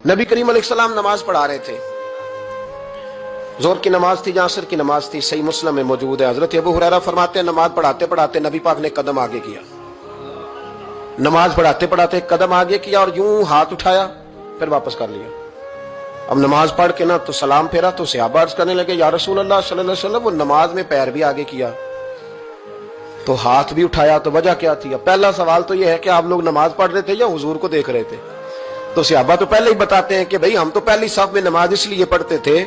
नबी करीम अलैहिस्सलाम नमाज पढ़ा रहे थे। जोर की नमाज थी, असर की नमाज थी। सही मुस्लिम में मौजूद है। हजरत अबू हुरैरा फरमाते हैं नमाज पढ़ाते पढ़ाते नबी पाक ने कदम आगे किया। नमाज पढ़ाते पढ़ाते कदम आगे किया और यूं हाथ उठाया, फिर वापस कर लिया। अब नमाज पढ़ के ना तो सलाम फेरा तो सहाबा अर्ज करने लगे, या रसूल अल्लाह सल्लल्लाहु अलैहि वसल्लम, वो नमाज में पैर भी आगे किया तो हाथ भी उठाया, तो वजह क्या थी? पहला सवाल तो यह है कि आप लोग नमाज पढ़ रहे थे या हुजूर को देख रहे थे? तो सहाबा तो पहले ही बताते हैं कि भाई हम तो पहली साफ में नमाज इसलिए पढ़ते थे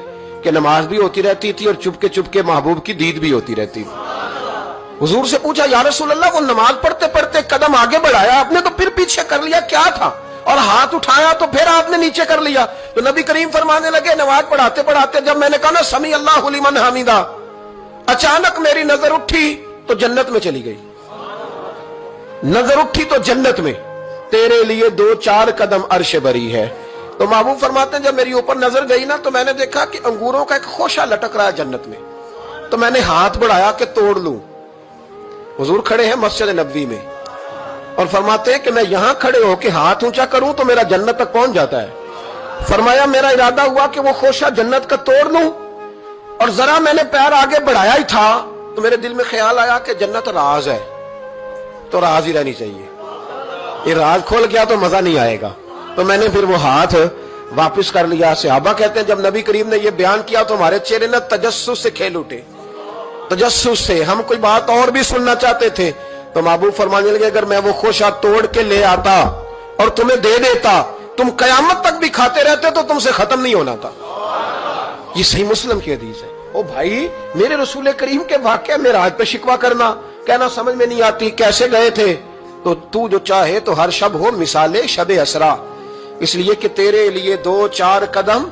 कि नमाज भी होती रहती थी और चुपके चुपके महबूब की दीद भी होती रहती थी। हुजूर से पूछा, या रसूल अल्लाह, वो नमाज पढ़ते पढ़ते कदम आगे बढ़ाया आपने तो फिर पीछे कर लिया, क्या था? और हाथ उठाया तो फिर आपने नीचे कर लिया। तो नबी करीम फरमाने लगे, नमाज पढ़ाते पढ़ाते जब मैंने कहा ना समी अल्लाहु लिमन हमीदा, अचानक मेरी नजर उठी तो जन्नत में चली गई। नजर उठी तो जन्नत में, तेरे लिए 2-4 कदम अर्श बरी है। तो महबूब फरमाते हैं जब मेरी ऊपर नजर गई ना तो मैंने देखा कि अंगूरों का एक खोशा लटक रहा है जन्नत में। तो मैंने हाथ बढ़ाया कि तोड़ लूं। हुजूर खड़े हैं मस्जिद नबवी में और फरमाते हैं कि मैं यहां खड़े होकर हाथ ऊंचा करूं तो मेरा जन्नत तक पहुंच जाता है। फरमाया मेरा इरादा हुआ कि वो खोशा जन्नत का तोड़ लूं और जरा मैंने पैर आगे बढ़ाया ही था तो मेरे दिल में ख्याल आया कि जन्नत राज है तो राज ही रहनी चाहिए। ये राज खोल गया तो मजा नहीं आएगा। तो मैंने फिर वो हाथ वापस कर लिया। सहाबा कहते हैं जब नबी करीम ने ये बयान किया तो हमारे चेहरे ने तजस्सुस से खेल उठे। तजस्सुस से हम कोई बात और भी सुनना चाहते थे। तो महबूब फरमाने लगे, अगर मैं वो खोशा तोड़ के ले आता और तुम्हें दे देता, तुम कयामत तक भी खाते रहते तो तुमसे खत्म नहीं होना था। ये सही मुस्लिम की हदीस है। ओ भाई, मेरे रसूल करीम के वाक़या में राज पे शिकवा करना, कहना समझ में नहीं आती कैसे गए थे। तो तू जो चाहे तो हर शब हो मिसाले शबे असरा, इसलिए कि तेरे लिए 2-4 कदम